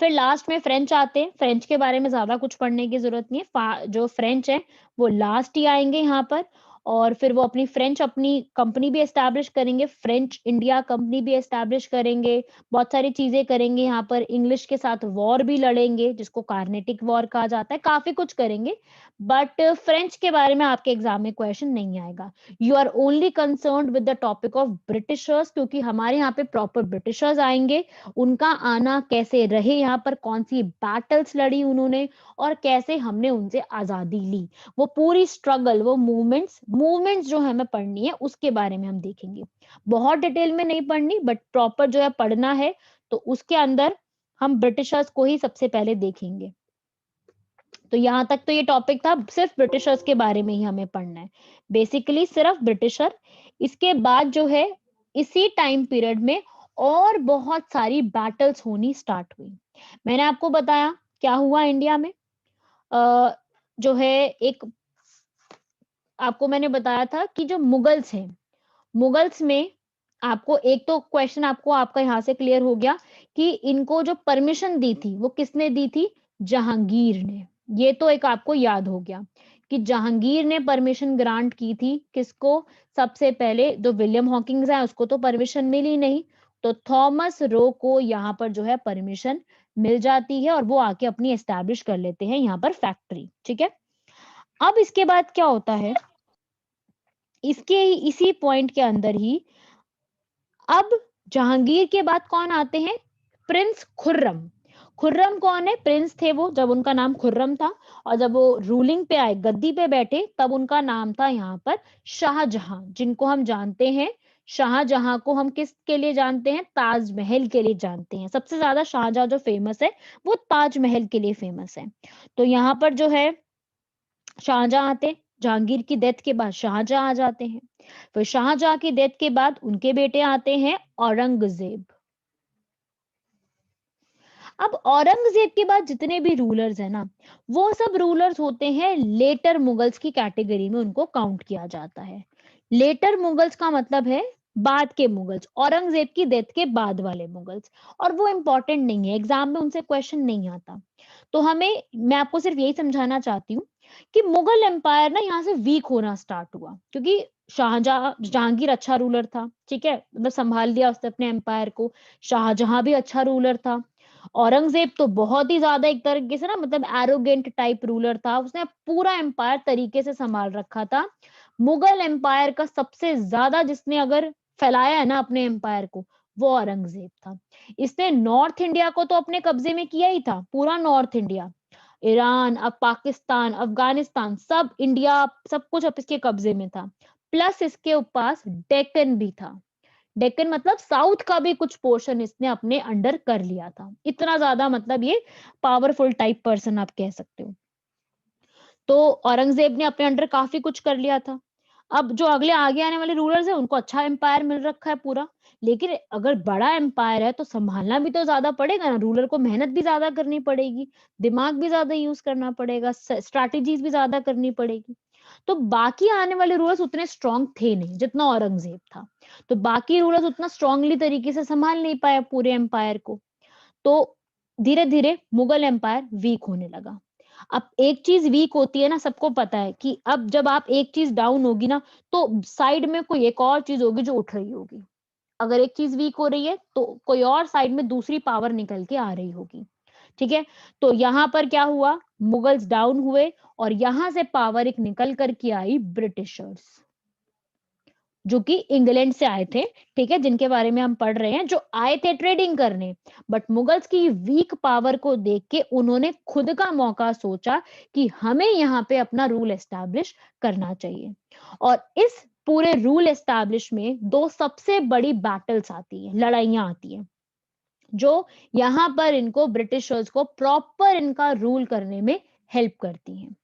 फिर लास्ट में फ्रेंच आते हैं। फ्रेंच के बारे में ज्यादा कुछ पढ़ने की जरूरत नहीं है, जो फ्रेंच है वो लास्ट ही आएंगे यहाँ पर। और फिर वो अपनी फ्रेंच अपनी कंपनी भी एस्टैब्लिश करेंगे, फ्रेंच इंडिया कंपनी भी एस्टैब्लिश करेंगे, बहुत सारी चीजें करेंगे, यहाँ पर इंग्लिश के साथ वॉर भी लड़ेंगे जिसको कार्नेटिक वॉर कहा जाता है, काफी कुछ करेंगे। बट फ्रेंच के बारे में आपके एग्जाम में क्वेश्चन नहीं आएगा। You are only concerned with the topic of Britishers, क्योंकि हमारे यहाँ पे प्रॉपर ब्रिटिशर्स आएंगे, उनका आना कैसे रहे, यहाँ पर कौन सी बैटल्स लड़ी उन्होंने और कैसे हमने उनसे आजादी ली, वो पूरी स्ट्रगल, वो मूवमेंट्स जो हमें पढ़नी है उसके बारे में हम देखेंगे। बहुत डिटेल में नहीं पढ़नी, बट प्रॉपर जो है पढ़ना है, तो उसके अंदर हम ब्रिटिशर्स को ही सबसे पहले देखेंगे। तो यहां तक तो ये टॉपिक था, सिर्फ ब्रिटिशर्स के बारे में ही हमें पढ़ना है, बेसिकली सिर्फ ब्रिटिशर। इसके बाद जो है इसी टाइम पीरियड में और बहुत सारी बैटल्स होनी स्टार्ट हुई। मैंने आपको बताया क्या हुआ इंडिया में, जो है एक आपको मैंने बताया था कि जो मुगल्स हैं, मुगल्स में आपको एक तो क्वेश्चन आपका यहाँ से क्लियर हो गया कि इनको जो परमिशन दी थी वो किसने दी थी, जहांगीर ने। ये तो एक आपको याद हो गया कि जहांगीर ने परमिशन ग्रांट की थी किसको, सबसे पहले जो विलियम हॉकिंस है उसको तो परमिशन मिली नहीं, तो थॉमस रो को यहाँ पर जो है परमिशन मिल जाती है और वो आके अपनी एस्टैब्लिश कर लेते हैं यहाँ पर फैक्ट्री। ठीक है, अब इसके बाद क्या होता है, इसके इसी पॉइंट के अंदर ही अब जहांगीर के बाद कौन आते हैं, प्रिंस खुर्रम। खुर्रम कौन है, प्रिंस थे वो जब उनका नाम खुर्रम था, और जब वो रूलिंग पे आए, गद्दी पे बैठे, तब उनका नाम था यहाँ पर शाहजहां, जिनको हम जानते हैं। शाहजहां को हम किस के लिए जानते हैं, ताजमहल के लिए जानते हैं। सबसे ज्यादा शाहजहां जो फेमस है वो ताजमहल के लिए फेमस है। तो यहाँ पर जो है शाहजहां आते, जहांगीर की डेथ के बाद शाहजहां आ जाते हैं। फिर शाहजहां की डेथ के बाद उनके बेटे आते हैं औरंगजेब। अब औरंगजेब के बाद जितने भी रूलर्स हैं ना, वो सब रूलर्स होते हैं लेटर मुगल्स की कैटेगरी में, उनको काउंट किया जाता है। लेटर मुगल्स का मतलब है बाद के मुगल्स, औरंगजेब की डेथ के बाद वाले मुगल्स, और वो इंपॉर्टेंट नहीं है, एग्जाम में उनसे क्वेश्चन नहीं आता। तो मैं आपको सिर्फ यही समझाना चाहती हूँ कि मुगल एम्पायर ना यहाँ से वीक होना स्टार्ट हुआ, क्योंकि जहांगीर अच्छा रूलर था, ठीक है, मतलब संभाल लिया उसने अपने एम्पायर को। शाहजहां भी अच्छा रूलर था। औरंगजेब तो बहुत ही ज्यादा एक तरीके से ना मतलब एरोगेंट टाइप रूलर था, उसने पूरा एम्पायर तरीके से संभाल रखा था। मुगल एम्पायर का सबसे ज्यादा जिसने अगर फैलाया है ना अपने एम्पायर को, वो औरंगजेब था। इसने नॉर्थ इंडिया को तो अपने कब्जे में किया ही था, पूरा नॉर्थ इंडिया, ईरान, अब पाकिस्तान, अफगानिस्तान, सब इंडिया, सब कुछ अब इसके कब्जे में था। प्लस इसके पास डेक्कन भी था। डेक्कन मतलब साउथ का भी कुछ पोर्शन इसने अपने अंडर कर लिया था। इतना ज्यादा मतलब ये पावरफुल टाइप पर्सन आप कह सकते हो। तो औरंगजेब ने अपने अंडर काफी कुछ कर लिया था। अब जो अगले आगे आने वाले रूलर्स हैं उनको अच्छा एम्पायर मिल रखा है पूरा, लेकिन अगर बड़ा एम्पायर है तो संभालना भी तो ज्यादा पड़ेगा ना, रूलर को मेहनत भी ज्यादा करनी पड़ेगी, दिमाग भी ज्यादा यूज करना पड़ेगा, स्ट्रैटेजीज भी ज्यादा करनी पड़ेगी। तो बाकी आने वाले रूलर्स उतने स्ट्रांग थे नहीं जितना औरंगजेब था, तो बाकी रूलर्स उतना स्ट्रांगली तरीके से संभाल नहीं पाया पूरे एम्पायर को। तो धीरे धीरे मुगल एम्पायर वीक होने लगा। अब एक चीज वीक होती है ना, सबको पता है कि अब जब आप एक चीज डाउन होगी ना, तो साइड में कोई एक और चीज होगी जो उठ रही होगी। अगर एक चीज वीक हो रही है तो कोई और साइड में दूसरी पावर निकल के आ रही होगी। ठीक है, तो यहाँ पर क्या हुआ, मुगल्स डाउन हुए और यहां से पावर एक निकल करके आई ब्रिटिशर्स, जो कि इंग्लैंड से आए थे, ठीक है, जिनके बारे में हम पढ़ रहे हैं, जो आए थे ट्रेडिंग करने। बट मुगल्स की वीक पावर को देख के उन्होंने खुद का मौका सोचा कि हमें यहाँ पे अपना रूल एस्टैब्लिश करना चाहिए। और इस पूरे रूल एस्टैब्लिश में दो सबसे बड़ी बैटल्स आती है, लड़ाइयां आती है, जो यहाँ पर इनको ब्रिटिशर्स को प्रॉपर इनका रूल करने में हेल्प करती हैं।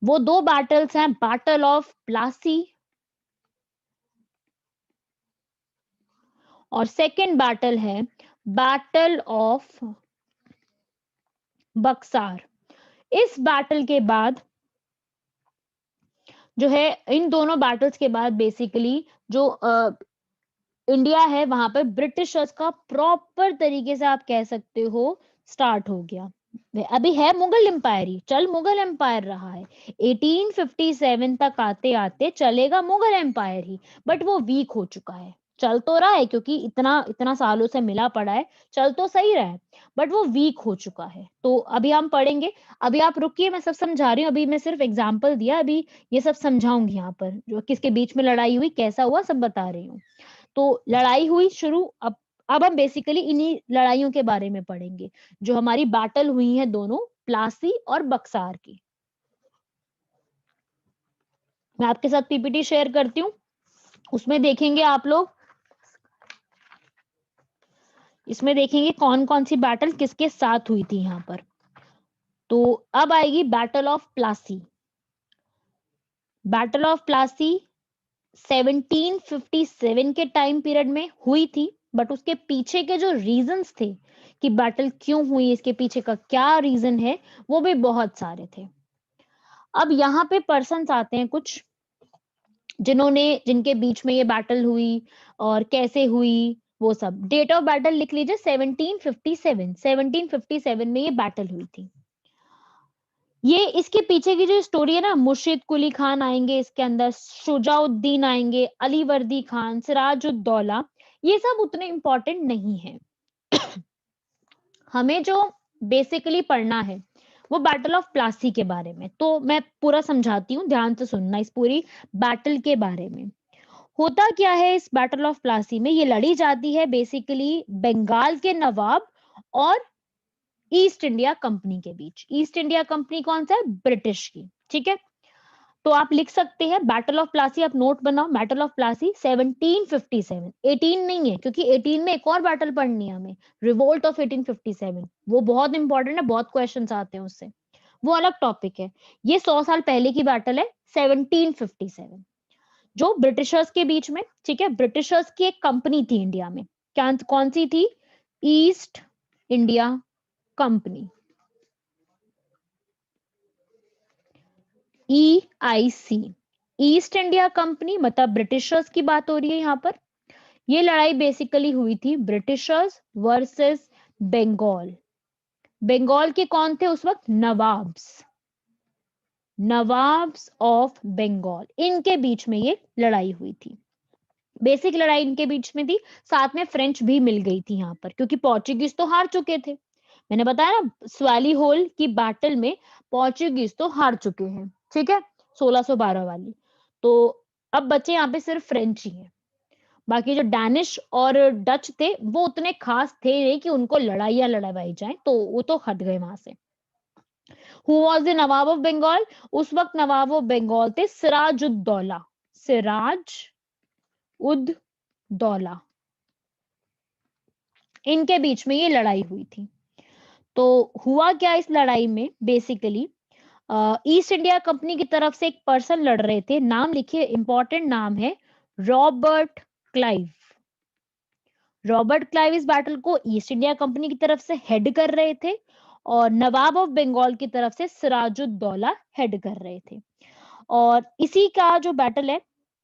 वो दो बैटल्स हैं, बैटल ऑफ प्लासी और सेकेंड बैटल है बैटल ऑफ बक्सार। इस बैटल के बाद जो है, इन दोनों बैटल्स के बाद बेसिकली जो इंडिया है वहां पर ब्रिटिशर्स का प्रॉपर तरीके से आप कह सकते हो स्टार्ट हो गया। अभी है मुगल एम्पायर ही, चल मुगल एम्पायर रहा है 1857 तक आते आते चलेगा मुगल एम्पायर ही, बट वो वीक हो चुका है। चल तो रहा है क्योंकि इतना इतना सालों से मिला पड़ा है, चल तो सही रहा है, बट वो वीक हो चुका है। तो अभी हम पढ़ेंगे, अभी आप रुकिए, मैं सब समझा रही हूँ, अभी मैं सिर्फ एग्जाम्पल दिया, अभी ये सब समझाऊंगी यहाँ पर, जो किसके बीच में लड़ाई हुई, कैसा हुआ, सब बता रही हूँ। तो लड़ाई हुई शुरू, अब हम बेसिकली इन्हीं लड़ाइयों के बारे में पढ़ेंगे, जो हमारी बैटल हुई है दोनों, प्लासी और बक्सार की। मैं आपके साथ पीपीटी शेयर करती हूँ, उसमें देखेंगे आप लोग, इसमें देखेंगे कौन कौन सी बैटल किसके साथ हुई थी यहाँ पर। तो अब आएगी battle of Plassey. Battle of Plassey 1757 के टाइम पीरियड में हुई थी, बट उसके पीछे के जो रीजंस थे कि बैटल क्यों हुई, इसके पीछे का क्या रीजन है, वो भी बहुत सारे थे। अब यहाँ पे पर्सन्स आते हैं कुछ, जिनके बीच में ये बैटल हुई और कैसे हुई, वो सब। डेट ऑफ बैटल लिख लीजिए 1757 में ये बैटल हुई थी। ये इसके पीछे की जो स्टोरी है ना, मुर्शिद कुली खान आएंगे इसके अंदर, शुजाउद्दीन आएंगे, अली वर्दी खान, सिराजुद्दौला, ये सब उतने इंपॉर्टेंट नहीं है। हमें जो बेसिकली पढ़ना है वो बैटल ऑफ प्लासी के बारे में। तो मैं पूरा समझाती हूँ, ध्यान से सुनना इस पूरी बैटल के बारे में। होता क्या है इस बैटल ऑफ प्लासी में, ये लड़ी जाती है बेसिकली बंगाल के नवाब और ईस्ट इंडिया कंपनी के बीच। ईस्ट इंडिया कंपनी कौन सा है, ब्रिटिश की, ठीक है। तो आप लिख सकते हैं बैटल ऑफ प्लासी, आप नोट बनाओ, बैटल ऑफ प्लासी 1757, 18 नहीं है, क्योंकि 18 में एक और बैटल पढ़नी है हमें, रिवोल्ट ऑफ 1857, वो बहुत इंपॉर्टेंट है, बहुत क्वेश्चंस आते हैं उससे, वो अलग टॉपिक है। ये 100 साल पहले की बैटल है 1757, जो ब्रिटिशर्स के बीच में, ठीक है। ब्रिटिशर्स की एक कंपनी थी इंडिया में, क्या कौन सी थी, east India company, EIC, east India company, मतलब ब्रिटिशर्स की बात हो रही है यहाँ पर। ये लड़ाई बेसिकली हुई थी ब्रिटिशर्स वर्सेस बंगाल। बंगाल के कौन थे उस वक्त, नवाब्स ऑफ बंगाल, इनके बीच में ये लड़ाई हुई थी। बेसिक लड़ाई इनके बीच में थी, साथ में फ्रेंच भी मिल गई थी यहाँ पर, क्योंकि पोर्चुगीज तो हार चुके थे। मैंने बताया ना, स्वाली होल की बैटल में पोर्चुगीज तो हार चुके हैं, ठीक है, 1612 वाली। तो अब बचे यहाँ पे सिर्फ फ्रेंच ही हैं। बाकी जो डैनिश और डच थे वो उतने खास थे नहीं कि उनको लड़ाइयां लड़वाई जाए, तो वो तो हट गए वहां से। Who was the nawab of Bengal, उस वक्त नवाब ऑफ बंगाल थे सिराजुद्दौला, सिराज उद दौला, इनके बीच में ये लड़ाई हुई थी। तो हुआ क्या इस लड़ाई में, बेसिकली ईस्ट इंडिया कंपनी की तरफ से एक पर्सन लड़ रहे थे, नाम लिखिए, इंपॉर्टेंट नाम है, रॉबर्ट क्लाइव। रॉबर्ट क्लाइव इस बैटल को ईस्ट इंडिया कंपनी की तरफ से हेड कर रहे थे, और नवाब ऑफ बंगाल की तरफ से सिराजुद्दौला हेड कर रहे थे। और इसी का जो बैटल है,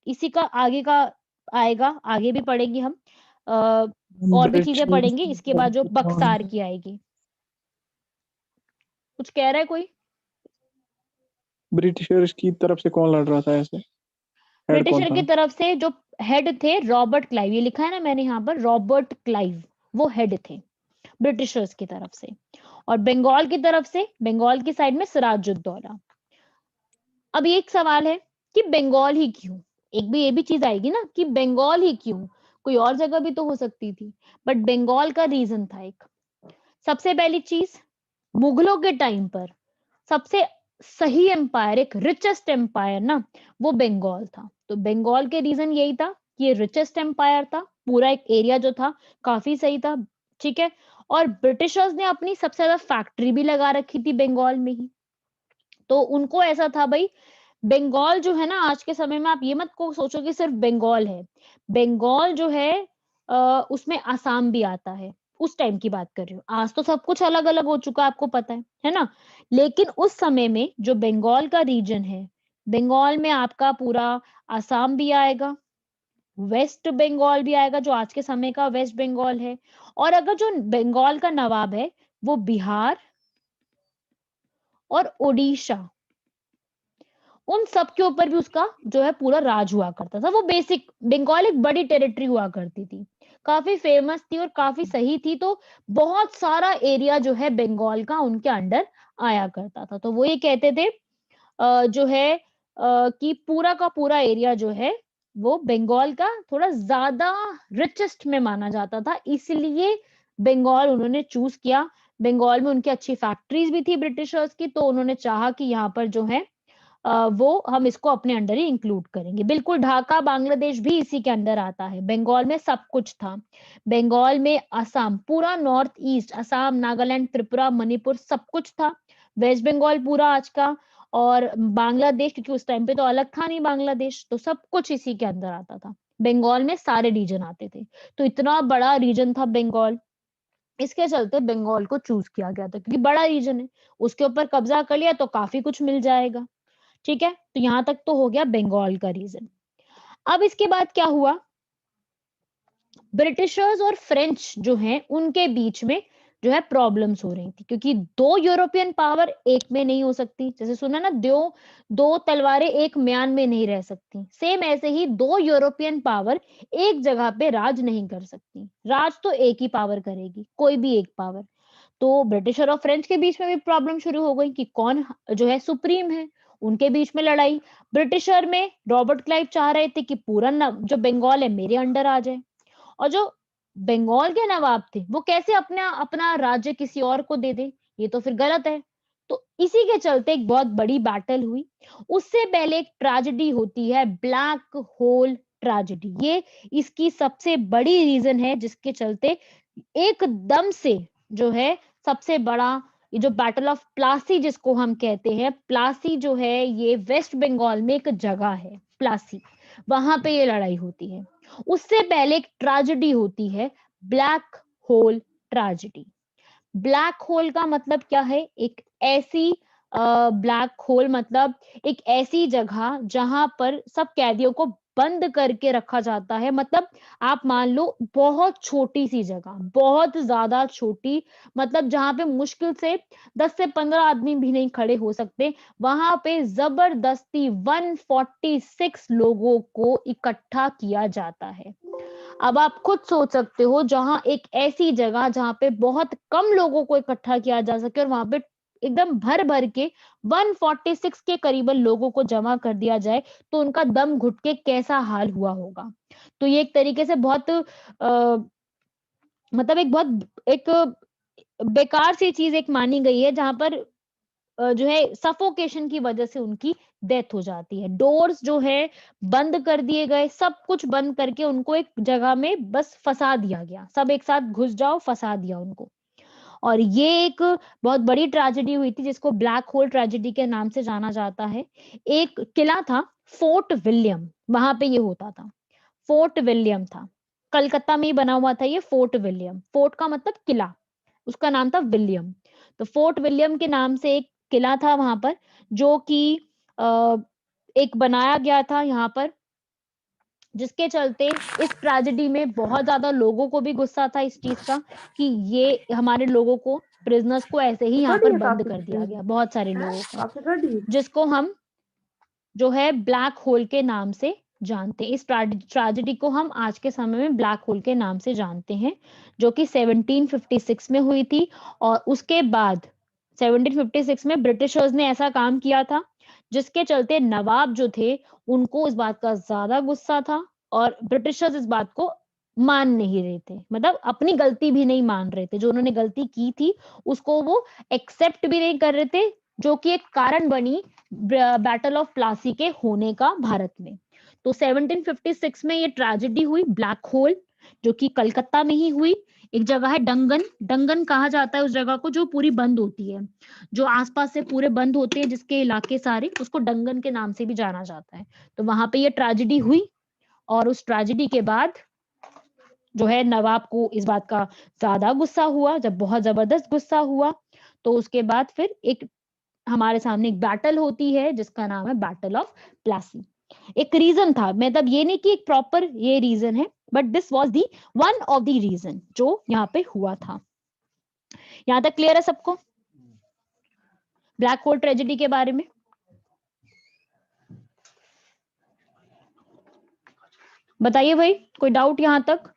इसी का आगे का आएगा, आगे भी पढ़ेंगे हम, और भी चीजें पढ़ेंगे इसके बाद, जो बक्सार की आएगी। कुछ कह रहा है कोई, ब्रिटिशर्स की तरफ से कौन लड़ रहा था ऐसे, हेड कौन ब्रिटिशर की था? तरफ से जो हेड थे रॉबर्ट क्लाइव, ये लिखा है ना मैंने यहाँ पर, रॉबर्ट क्लाइव, वो हेड थे ब्रिटिशर्स की तरफ से। और बंगाल की तरफ से, बंगाल की साइड में सिराजुद्दौला। अब एक सवाल है कि बंगाल ही क्यों, एक भी ये भी चीज आएगी ना कि बंगाल ही क्यों, कोई और जगह भी तो हो सकती थी, बट बंगाल का रीजन था एक। सबसे पहली चीज, मुगलों के टाइम पर सबसे सही एम्पायर, एक रिचेस्ट एम्पायर ना, वो बंगाल था। तो बंगाल के रीजन यही था कि ये रिचेस्ट एम्पायर था, पूरा एक एरिया जो था काफी सही था, ठीक है। और ब्रिटिशर्स ने अपनी सबसे ज्यादा फैक्ट्री भी लगा रखी थी बंगाल में ही, तो उनको ऐसा था भाई, बंगाल जो है ना, आज के समय में आप ये मत को सोचो कि सिर्फ बंगाल है, बंगाल जो है उसमें आसाम भी आता है, उस टाइम की बात कर रही हूँ। आज तो सब कुछ अलग अलग हो चुका है, आपको पता है ना। लेकिन उस समय में जो बंगाल का रीजन है, बंगाल में आपका पूरा आसाम भी आएगा, वेस्ट बंगाल भी आएगा, जो आज के समय का वेस्ट बंगाल है, और अगर जो बंगाल का नवाब है वो बिहार, और ओडिशा, उन सब के ऊपर भी उसका जो है पूरा राज हुआ करता था। वो बेसिक बंगाल एक बड़ी टेरिटरी हुआ करती थी, काफी फेमस थी और काफी सही थी, तो बहुत सारा एरिया जो है बंगाल का उनके अंडर आया करता था। तो वो ये कहते थे जो है कि पूरा का पूरा एरिया जो है वो बंगाल का थोड़ा ज्यादा रिचेस्ट में माना जाता था, इसलिए बंगाल उन्होंने चूज किया। बंगाल में उनकी अच्छी फैक्ट्रीज भी थी ब्रिटिशर्स की, तो उन्होंने चाहा कि यहाँ पर जो है वो हम इसको अपने अंडर ही इंक्लूड करेंगे। बिल्कुल ढाका बांग्लादेश भी इसी के अंडर आता है। बंगाल में सब कुछ था। बंगाल में असम, पूरा नॉर्थ ईस्ट, असम, नागालैंड, त्रिपुरा, मणिपुर, सब कुछ था। वेस्ट बंगाल पूरा आज का, और बांग्लादेश, क्योंकि उस टाइम पे तो अलग था नहीं बांग्लादेश, तो सब कुछ इसी के अंदर आता था। बंगाल में सारे रीजन आते थे, तो इतना बड़ा रीजन था बंगाल, इसके चलते बंगाल को चूज किया गया था, क्योंकि बड़ा रीजन है, उसके ऊपर कब्जा कर लिया तो काफी कुछ मिल जाएगा। ठीक है, तो यहां तक तो हो गया बंगाल का रीजन। अब इसके बाद क्या हुआ, ब्रिटिशर्स और फ्रेंच जो हैं उनके बीच में जो है प्रॉब्लम्स हो रही थी, क्योंकि दो यूरोपियन पावर एक में नहीं हो सकती। जैसे सुना ना, दो तलवारें एक म्यान में नहीं रह सकती, सेम ऐसे ही दो यूरोपियन पावर एक जगह पे राज नहीं कर सकती। राज तो एक ही पावर करेगी, कोई भी एक पावर। तो ब्रिटिशर और फ्रेंच के बीच में भी प्रॉब्लम शुरू हो गई कि कौन जो है सुप्रीम है, उनके बीच में लड़ाई। ब्रिटिशर में रॉबर्ट क्लाइव चाह रहे थे कि पूरा जो बंगाल है मेरे अंडर आ जाए, और जो बंगाल के नवाब थे वो कैसे अपना अपना राज्य किसी और को दे दे, ये तो फिर गलत है। तो इसी के चलते एक बहुत बड़ी बैटल हुई। उससे पहले एक ट्रेजेडी होती है, ब्लैक होल ट्रेजेडी। ये इसकी सबसे बड़ी रीजन है जिसके चलते एकदम से जो है सबसे बड़ा ये जो बैटल ऑफ प्लासी जिसको हम कहते हैं, प्लासी जो है ये वेस्ट बंगाल में एक जगह है प्लासी, वहां पे ये लड़ाई होती है। उससे पहले एक ट्रेजेडी होती है, black hole tragedy. Black hole का मतलब क्या है, एक ऐसी ब्लैक होल मतलब एक ऐसी जगह जहां पर सब कैदियों को बंद करके रखा जाता है। मतलब आप मान लो बहुत छोटी सी जगह, बहुत ज्यादा छोटी, मतलब जहां पे मुश्किल से 10 से 15 आदमी भी नहीं खड़े हो सकते, वहां पे जबरदस्ती 146 लोगों को इकट्ठा किया जाता है। अब आप खुद सोच सकते हो, जहां एक ऐसी जगह जहां पे बहुत कम लोगों को इकट्ठा किया जा सके और वहां पे एकदम भर भर के 146 के करीबन लोगों को जमा कर दिया जाए, तो उनका दम घुट के कैसा हाल हुआ होगा। तो ये एक तरीके से बहुत मतलब एक बेकार सी चीज एक मानी गई है, जहां पर जो है सफोकेशन की वजह से उनकी डेथ हो जाती है। डोर्स जो है बंद कर दिए गए, सब कुछ बंद करके उनको एक जगह में बस फंसा दिया गया, सब एक साथ घुस जाओ, फंसा दिया उनको। और ये एक बहुत बड़ी ट्रेजेडी हुई थी जिसको ब्लैक होल ट्रेजेडी के नाम से जाना जाता है। एक किला था फोर्ट विलियम, वहां पे ये होता था। फोर्ट विलियम था, कलकत्ता में ही बना हुआ था ये फोर्ट विलियम। फोर्ट का मतलब किला, उसका नाम था विलियम। तो फोर्ट विलियम के नाम से एक किला था वहां पर, जो कि एक बनाया गया था यहाँ पर, जिसके चलते इस ट्रेजेडी में बहुत ज्यादा लोगों को भी गुस्सा था इस चीज का कि ये हमारे लोगों को, प्रिजनर्स को ऐसे ही यहाँ पर बंद कर दिया गया, बहुत सारे लोगों को, जिसको हम जो है ब्लैक होल के नाम से जानते हैं। इस ट्रेजेडी को हम आज के समय में ब्लैक होल के नाम से जानते हैं, जो कि 1756 में हुई थी। और उसके बाद 1756 में ब्रिटिशर्स ने ऐसा काम किया था जिसके चलते नवाब जो थे उनको इस बात का ज्यादा गुस्सा था, और ब्रिटिशर्स इस बात को मान नहीं रहे थे, मतलब अपनी गलती भी नहीं मान रहे थे, जो उन्होंने गलती की थी उसको वो एक्सेप्ट भी नहीं कर रहे थे, जो कि एक कारण बनी बैटल ऑफ प्लासी के होने का भारत में। तो 1756 में ये ट्रेजेडी हुई ब्लैक होल, जो कि कलकत्ता में ही हुई। एक जगह है डंगन, डंगन कहा जाता है उस जगह को जो पूरी बंद होती है, जो आसपास से पूरे बंद होते हैं जिसके इलाके सारे, उसको डंगन के नाम से भी जाना जाता है। तो वहां पे ये ट्रेजेडी हुई, और उस ट्रेजेडी के बाद जो है नवाब को इस बात का ज्यादा गुस्सा हुआ। जब बहुत जबरदस्त गुस्सा हुआ तो उसके बाद फिर एक हमारे सामने एक बैटल होती है जिसका नाम है बैटल ऑफ प्लासी। एक रीजन था, मतलब ये नहीं कि एक प्रॉपर ये रीजन है, but this was the one of the reason जो यहाँ पे हुआ था। यहाँ तक क्लियर है सबको? ब्लैक होल ट्रेजेडी के बारे में? बताइए भाई, कोई डाउट यहां तक?